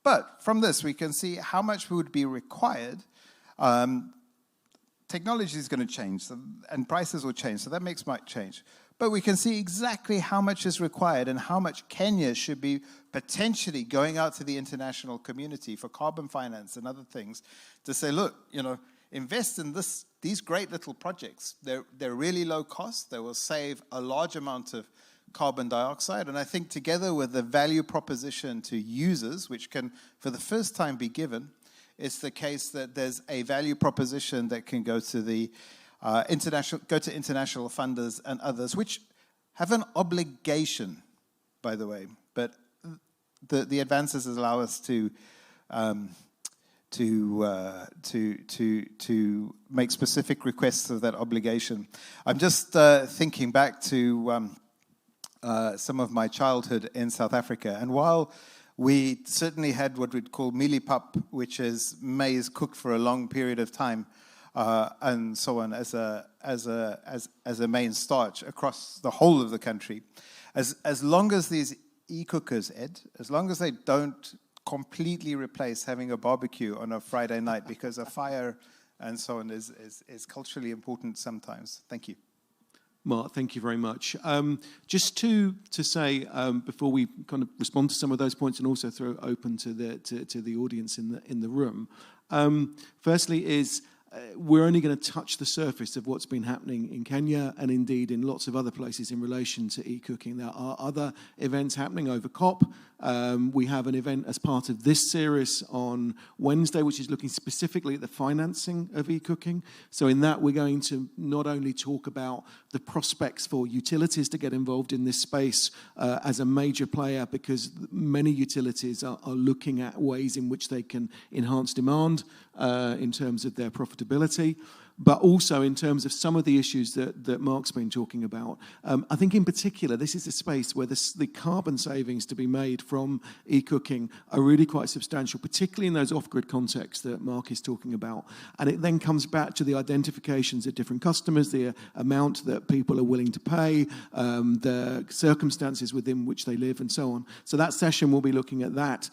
But from this, we can see how much would be required. Technology is going to change, and prices will change, so that might change. But we can see exactly how much is required and how much Kenya should be potentially going out to the international community for carbon finance and other things to say, look, invest in these great little projects. They're really low cost. They will save a large amount of carbon dioxide. And I think together with the value proposition to users, which can, for the first time, be given, it's the case that there's a value proposition that can go to the international funders and others, which have an obligation, by the way. But the advances allow us to make specific requests of that obligation. I'm just thinking back to some of my childhood in South Africa, and while we certainly had what we'd call milipap, which is maize cooked for a long period of time, and so on, as a main starch across the whole of the country. As long as these e-cookers, Ed, as long as they don't completely replace having a barbecue on a Friday night, because a fire and so on is culturally important sometimes. Thank you. Mark, thank you very much. Just to say, before we kind of respond to some of those points, and also throw it open to the audience in the room. Firstly, is we're only going to touch the surface of what's been happening in Kenya and indeed in lots of other places in relation to e-cooking. There are other events happening over COP. We have an event as part of this series on Wednesday, which is looking specifically at the financing of e-cooking. So in that, we're going to not only talk about the prospects for utilities to get involved in this space as a major player, because many utilities are looking at ways in which they can enhance demand in terms of their profitability, but also in terms of some of the issues that Mark's been talking about. I think in particular, this is a space where the carbon savings to be made from e-cooking are really quite substantial, particularly in those off-grid contexts that Mark is talking about. And it then comes back to the identifications of different customers, the amount that people are willing to pay, the circumstances within which they live, and so on. So that session will be looking at that,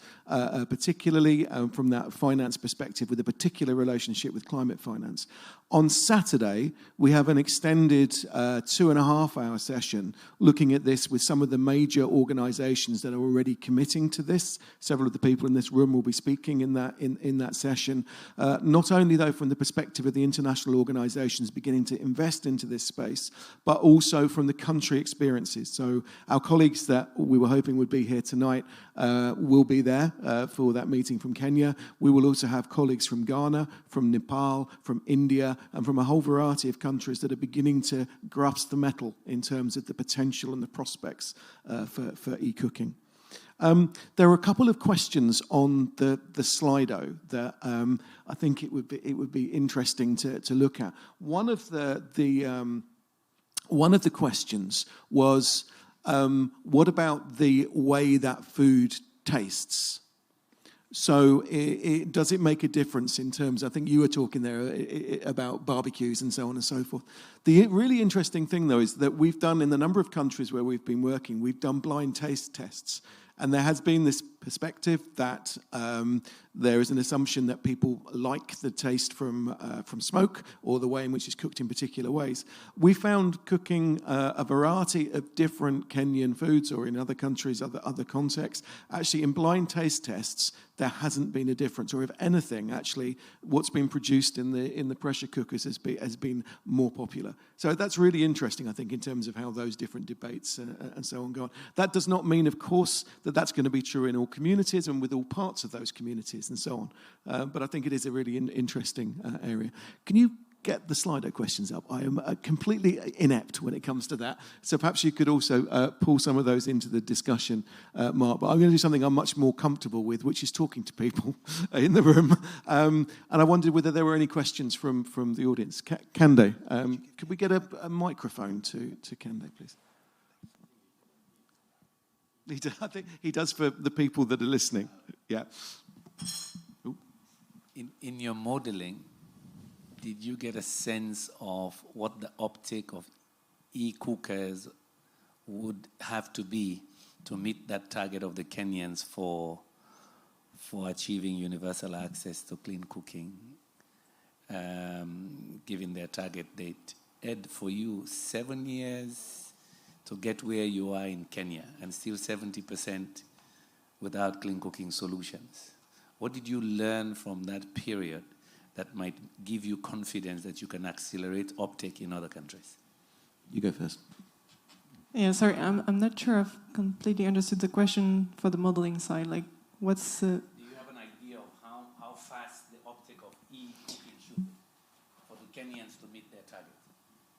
particularly from that finance perspective, with a particular relationship with climate finance. On Saturday, we have an extended 2.5-hour session looking at this with some of the major organizations that are already committing to this. Several of the people in this room will be speaking in that session. Not only, though, from the perspective of the international organizations beginning to invest into this space, but also from the country experiences. So our colleagues that we were hoping would be here tonight will be there for that meeting from Kenya. We will also have colleagues from Ghana, from Nepal, from India, and from a whole variety of countries that are beginning to grasp the mettle in terms of the potential and the prospects for e-cooking. There are a couple of questions on the Slido that I think it would be interesting to look at. One of the questions was, what about the way that food tastes? So does it make a difference in terms, I think you were talking there about barbecues and so on and so forth. The really interesting thing, though, is that we've done, in the number of countries where we've been working, we've done blind taste tests. And there has been this perspective that there is an assumption that people like the taste from smoke or the way in which it's cooked in particular ways. We found cooking a variety of different Kenyan foods, or in other countries, other contexts. Actually, in blind taste tests, there hasn't been a difference, or if anything, actually, what's been produced in the pressure cookers has been more popular. So that's really interesting, I think, in terms of how those different debates and so on go on. That does not mean, of course, that that's going to be true in all communities and with all parts of those communities and so on. But I think it is a really interesting area. Can you get the Slido questions up? I am completely inept when it comes to that. So perhaps you could also pull some of those into the discussion, Mark. But I'm going to do something I'm much more comfortable with, which is talking to people in the room. And I wondered whether there were any questions from the audience. Kande, could we get a microphone to Kande, please? I think he does for the people that are listening. Yeah. In your modeling, did you get a sense of what the uptake of e-cookers would have to be to meet that target of the Kenyans for achieving universal access to clean cooking, given their target date? Ed, for you, 7 years to get where you are in Kenya, and still 70% without clean cooking solutions. What did you learn from that period that might give you confidence that you can accelerate uptake in other countries? You go first. Yeah, sorry, I'm not sure I've completely understood the question for the modeling side. Like, what's the... Do you have an idea of how fast the uptake of e-cooking should be for the Kenyans to meet their target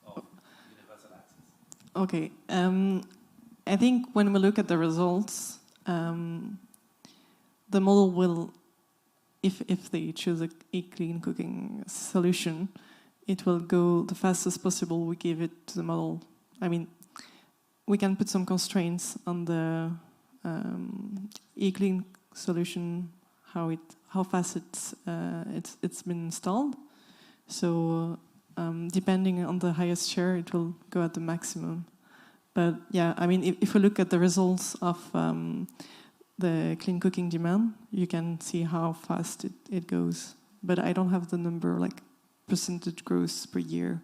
of universal access? Okay, I think when we look at the results, the model will, if they choose a clean cooking solution, it will go the fastest possible. We give it to the model. I mean, we can put some constraints on the e-clean solution, how fast it's been installed. So depending on the highest share, it will go at the maximum. But yeah, I mean, if we look at the results of the clean cooking demand, you can see how fast it goes. But I don't have the number, like percentage growth per year.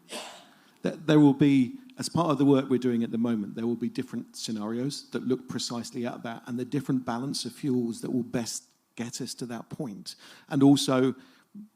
There will be, as part of the work we're doing at the moment, there will be different scenarios that look precisely at that, and the different balance of fuels that will best get us to that point. And also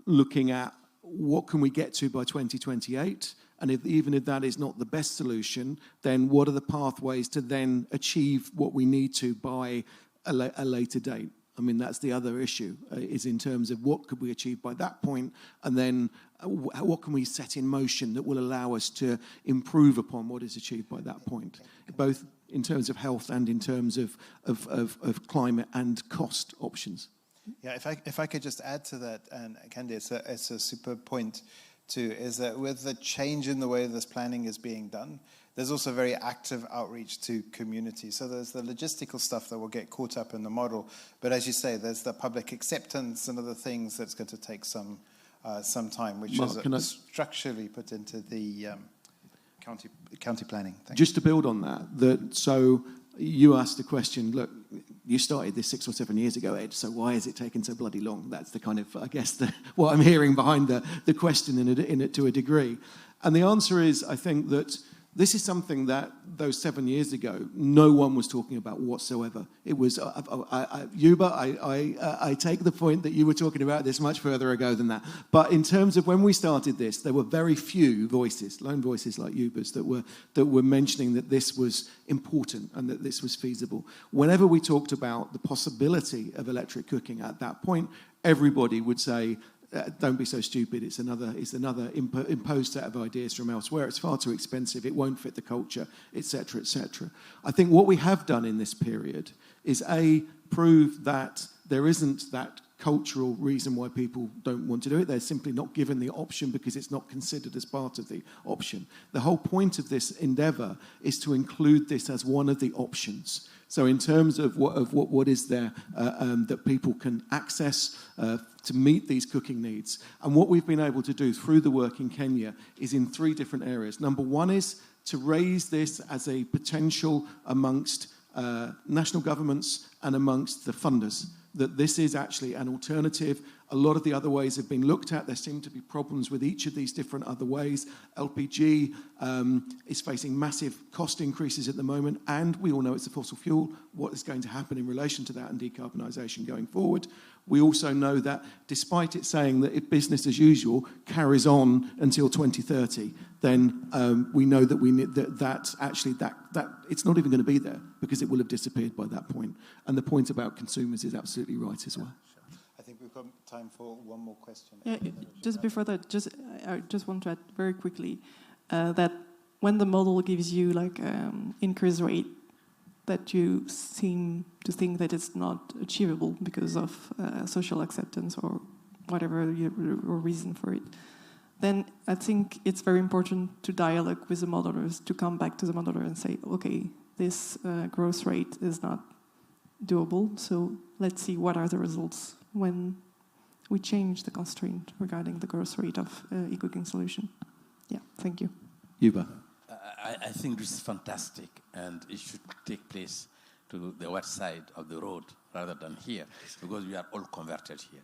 looking at what can we get to by 2028, and even if that is not the best solution, then what are the pathways to then achieve what we need to by a later date? I mean, that's the other issue, is in terms of what could we achieve by that point, and then what can we set in motion that will allow us to improve upon what is achieved by that point, both in terms of health and in terms of climate and cost options. Yeah, if I could just add to that, and Kande, it's a super point too, is that with the change in the way this planning is being done, there's also very active outreach to communities. So there's the logistical stuff that will get caught up in the model, but as you say, there's the public acceptance and other things that's going to take some time, which Mark, is structurally put into the county planning. Thanks. Just to build on that, so you asked the question, look, you started this 6 or 7 years ago, Ed, so why is it taking so bloody long? That's the kind of, I guess, what I'm hearing behind the question in it to a degree. And the answer is, I think that this is something that those 7 years ago, no one was talking about whatsoever. It was, Yuba, I take the point that you were talking about this much further ago than that. But in terms of when we started this, there were very few voices, lone voices like Yuba's, that were mentioning that this was important and that this was feasible. Whenever we talked about the possibility of electric cooking at that point, everybody would say, don't be so stupid, it's another imposed set of ideas from elsewhere, it's far too expensive, it won't fit the culture, etc., etc. I think what we have done in this period is A, prove that there isn't that cultural reason why people don't want to do it. They're simply not given the option because it's not considered as part of the option. The whole point of this endeavour is to include this as one of the options. So in terms of what is there that people can access to meet these cooking needs. And what we've been able to do through the work in Kenya is in 3 different areas. Number 1 is to raise this as a potential amongst national governments and amongst the funders, that this is actually an alternative. A lot of the other ways have been looked at. There seem to be problems with each of these different other ways. LPG is facing massive cost increases at the moment, and we all know it's a fossil fuel. What is going to happen in relation to that and decarbonisation going forward? We also know that despite it saying that if business as usual carries on until 2030, then we know that we need that it's not even going to be there because it will have disappeared by that point. And the point about consumers is absolutely right as well. I think we've got time for one more question. Yeah, just before that, I just want to add very quickly that when the model gives you like increase rate that you seem to think that it's not achievable because of social acceptance or whatever your reason for it, then I think it's very important to dialogue with the modelers, to come back to the modeler and say, okay, this growth rate is not doable, so let's see what are the results when we change the constraint regarding the growth rate of eCooking solution. Yeah, thank you. Yuba. I think this is fantastic, and it should take place to the west side of the road rather than here, because we are all converted here.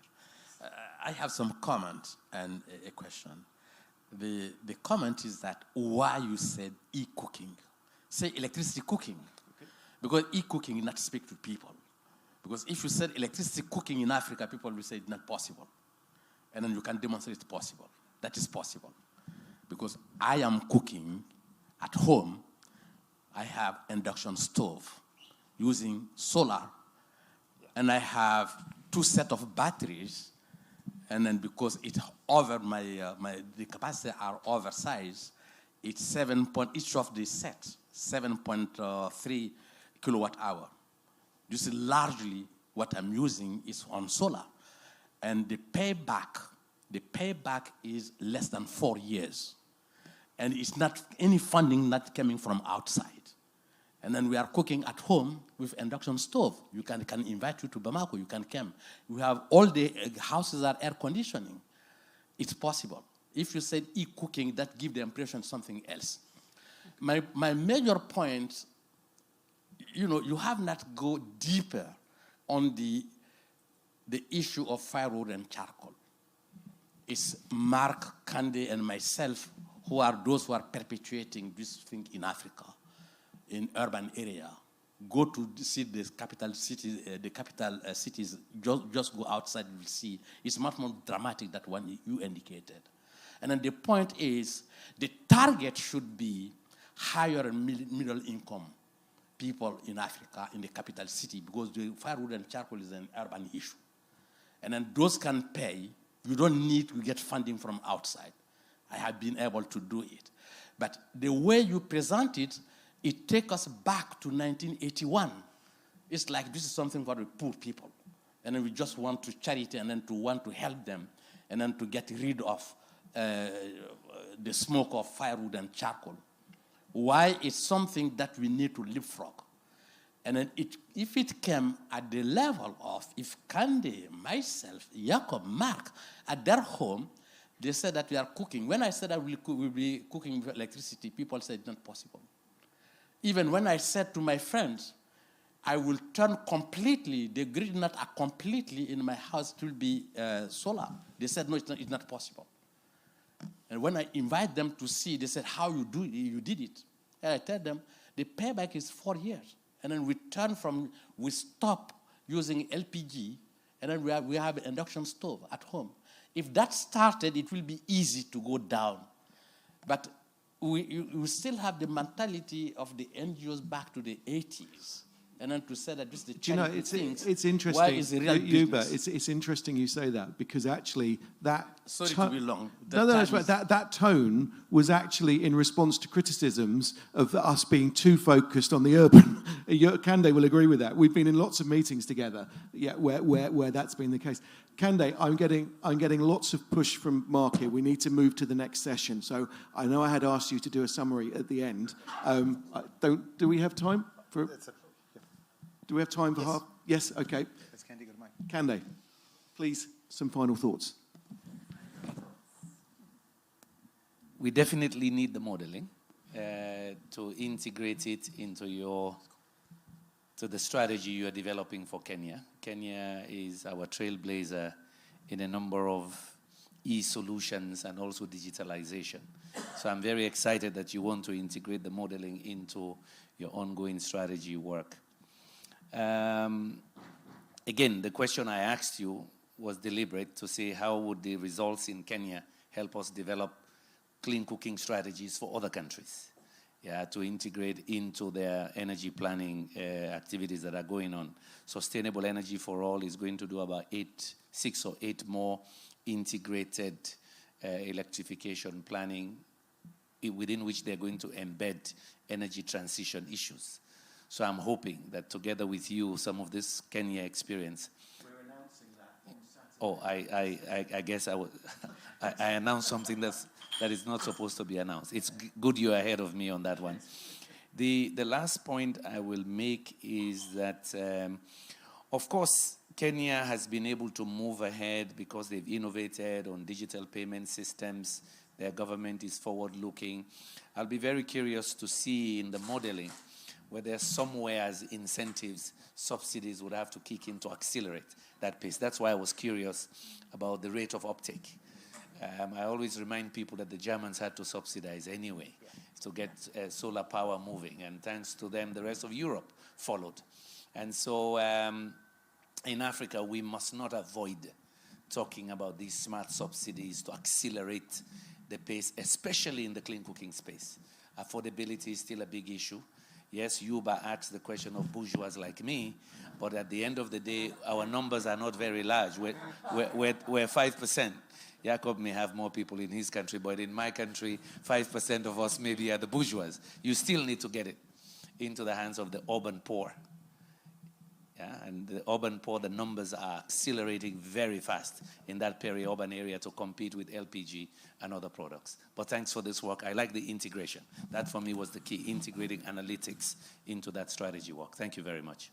I have some comment and a question. The comment is that why you said e-cooking. Say electricity cooking, because e-cooking not speak to people. Because if you said electricity cooking in Africa, people will say it's not possible. And then you can demonstrate it's possible. That is possible. Because I am cooking at home. I have induction stove using solar, and I have 2 sets of batteries. And then because it's over the capacity are oversized, it's each of the sets 7.3 kilowatt hour. This is largely what I'm using is on solar, and the payback is less than 4 years. And it's not any funding not coming from outside. And then we are cooking at home with induction stove. You can invite you to Bamako, you can come. We have all the houses are air conditioning. It's possible. If you said e-cooking, that gives the impression of something else. My major point, you have not go deeper on the issue of firewood and charcoal. It's Mark, Kande, and myself who are those who are perpetuating this thing in Africa, in urban area. Go to see the capital cities, cities. Just go outside, you will see. It's much more dramatic than one you indicated. And then the point is, the target should be higher and middle income people in Africa, in the capital city, because the firewood and charcoal is an urban issue. And then those can pay. You don't need to get funding from outside. I have been able to do it. But the way you present it, it takes us back to 1981. It's like this is something for the poor people. And then we just want to charity and then to want to help them and then to get rid of the smoke of firewood and charcoal. Why it's something that we need to leapfrog. And then if it came at the level of, if Kande, myself, Jacob, Mark, at their home, they said that we are cooking. When I said that we'll be cooking with electricity, people said it's not possible. Even when I said to my friends, I will turn completely, the grid not completely in my house, it will be solar. They said, no, it's not possible. And when I invite them to see, they said, how you did it. And I tell them, the payback is 4 years. And then we stop using LPG, and then we have an induction stove at home. If that started, it will be easy to go down. But we still have the mentality of the NGOs back to the 80s. and then to say that this is the Do you know, challenging things, it's why interesting, is the real Yuba, business? it's interesting you say that, because actually that... Sorry to be long. No, that's right. That tone was actually in response to criticisms of us being too focused on the urban. Kande will agree with that. We've been in lots of meetings together, where that's been the case. Kande, I'm getting lots of push from Mark here. We need to move to the next session. So I know I had asked you to do a summary at the end. Do we have time for? Do we have time for half? Yes. Okay. Kande, please, some final thoughts. We definitely need the modeling to integrate it into the strategy you are developing for Kenya. Kenya is our trailblazer in a number of e-solutions and also digitalization. So I'm very excited that you want to integrate the modeling into your ongoing strategy work. Again, the question I asked you was deliberate to say how would the results in Kenya help us develop clean cooking strategies for other countries, to integrate into their energy planning activities that are going on. Sustainable Energy for All is going to do about 6 or 8 more integrated electrification planning within which they're going to embed energy transition issues. So I'm hoping that together with you, some of this Kenya experience. We're announcing that on Saturday. I guess I announced something that is not supposed to be announced. It's good you're ahead of me on that one. The last point I will make is that, of course, Kenya has been able to move ahead because they've innovated on digital payment systems. Their government is forward-looking. I'll be very curious to see in the modeling whether somewhere as incentives, subsidies would have to kick in to accelerate that pace. That's why I was curious about the rate of uptake. I always remind people that the Germans had to subsidize anyway to get solar power moving, and thanks to them, the rest of Europe followed. And so in Africa, we must not avoid talking about these smart subsidies to accelerate the pace, especially in the clean cooking space. Affordability is still a big issue. Yes, Yuba asked the question of bourgeois like me, but at the end of the day, our numbers are not very large. We're 5%. Jacob may have more people in his country, but in my country, 5% of us maybe are the bourgeois. You still need to get it into the hands of the urban poor. And the urban poor, the numbers are accelerating very fast in that peri-urban area to compete with LPG and other products. But thanks for this work. I like the integration. That for me was the key, integrating analytics into that strategy work. Thank you very much.